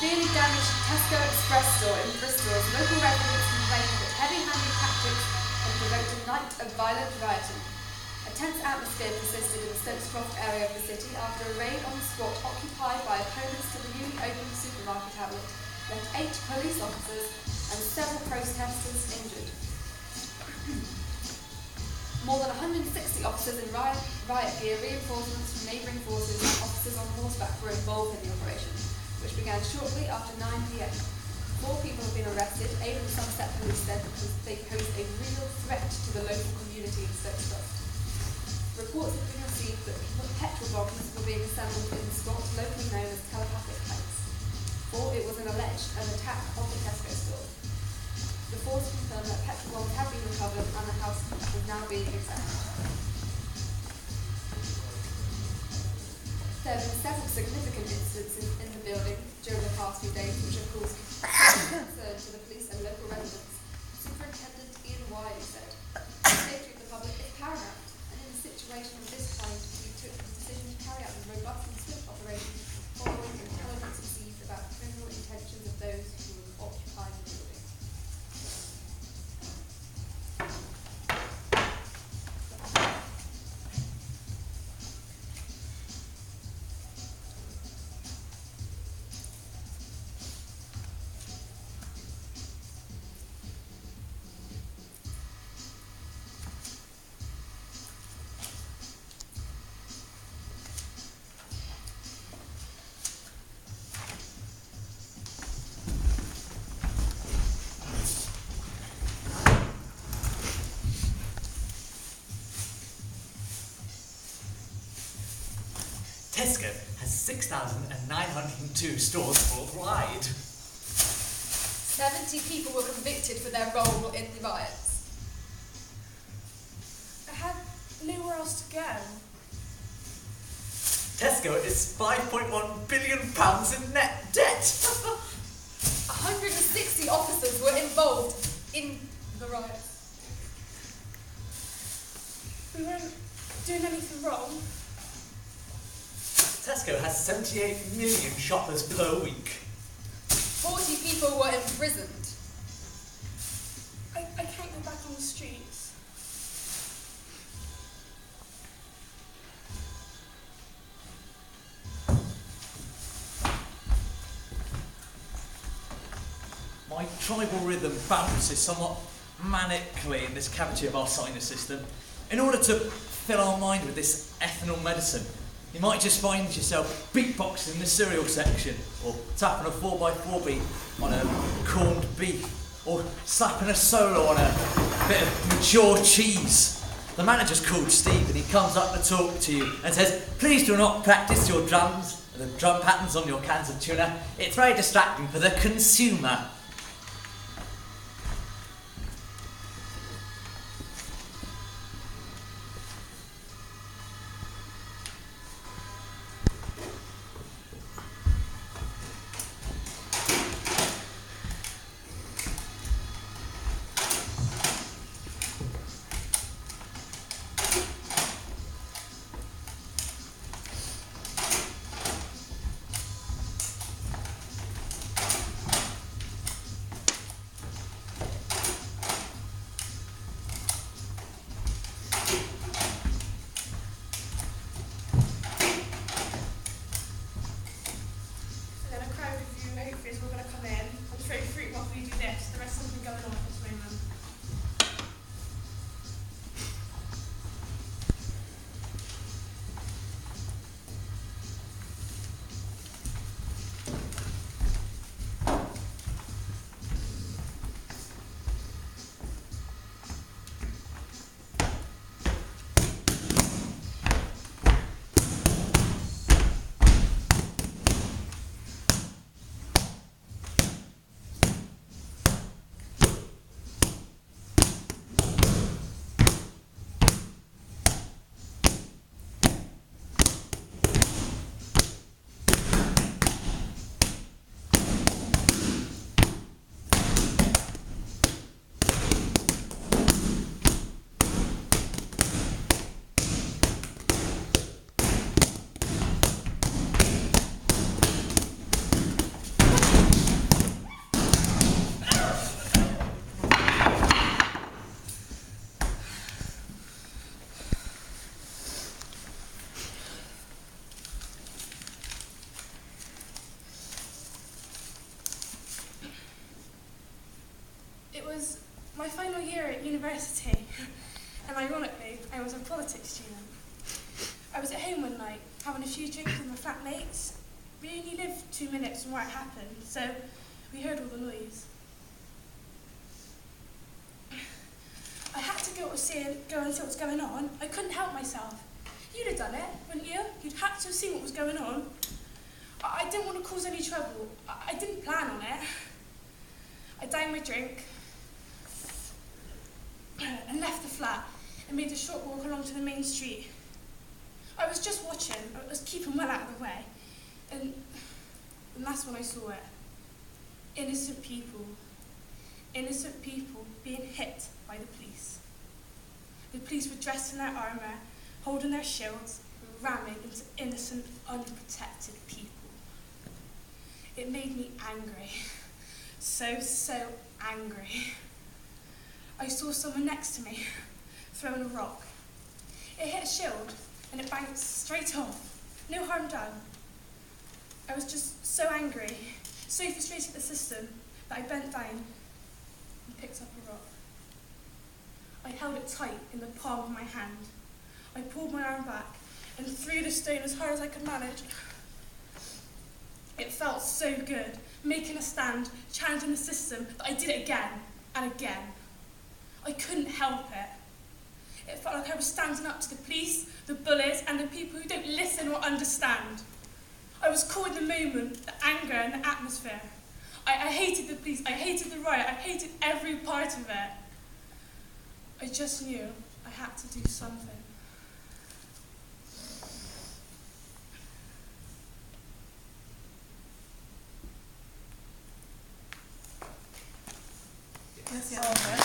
severely damaged Tesco Express store in Bristol as local residents complained that heavy-handed tactics had provoked a night of violent rioting. A tense atmosphere persisted in the Stokescroft area of the city after a raid on the spot occupied by opponents to the newly opened supermarket outlet left 8 police officers and several protesters injured. More than 160 officers in riot gear, reinforcements from neighbouring forces and officers on horseback were involved in the operation, which began shortly after 9 p.m. 4 people have been arrested. 8 of the Somerset police said because they pose a real threat to the local community in Stokescroft. Reports have been received that petrol bombs were being assembled in the spot locally known as Telepathic Heights, or it was an attack on the Tesco store. The force confirmed that petrol bombs have been recovered and the house is now being examined. There have been several significant incidents in the building during the past few days which have caused concern to the police and local residents. Superintendent Ian Wiley said, "The safety of the public is paramount, and in a situation of this kind, we took the decision to carry out a robust and swift operation following intelligence received about the criminal intentions of those who were occupying the building." Tesco has 6,902 stores worldwide. 70 people were convicted for their role in the riots. I had nowhere else to go. Tesco is £5.1 billion in net debt. 160 officers were involved in the riots. We weren't doing anything wrong. Tesco has 78 million shoppers per week. 40 people were imprisoned. I can't go back on the streets. My tribal rhythm bounces somewhat manically in this cavity of our sinus system. In order to fill our mind with this ethanol medicine, you might just find yourself beatboxing in the cereal section, or tapping a 4x4 beat on a corned beef, or slapping a solo on a bit of mature cheese. The manager's called Steve and he comes up to talk to you and says, "Please do not practice your drums, the drum patterns on your cans of tuna. It's very distracting for the consumer." was my final year at university, and ironically, I was a politics student. I was at home one night, having a few drinks with my flatmates. We only lived 2 minutes from where it happened, so we heard all the noise. I had to go and see what was going on. I couldn't help myself. You'd have done it, wouldn't you? You'd had to have seen what was going on. I didn't want to cause any trouble. I didn't plan on it. I downed my drink and left the flat and made a short walk along to the main street. I was just watching. I was keeping well out of the way. And that's when I saw it. Innocent people being hit by the police. The police were dressed in their armour, holding their shields, ramming into innocent, unprotected people. It made me angry. So angry. I saw someone next to me throwing a rock. It hit a shield and it bounced straight off. No harm done. I was just so angry, so frustrated at the system, that I bent down and picked up a rock. I held it tight in the palm of my hand. I pulled my arm back and threw the stone as hard as I could manage. It felt so good, making a stand, challenging the system, that I did it again and again. I couldn't help it. It felt like I was standing up to the police, the bullies, and the people who don't listen or understand. I was caught in the moment, the anger and the atmosphere. I hated the police, I hated the riot, I hated every part of it. I just knew I had to do something. Yes, yeah.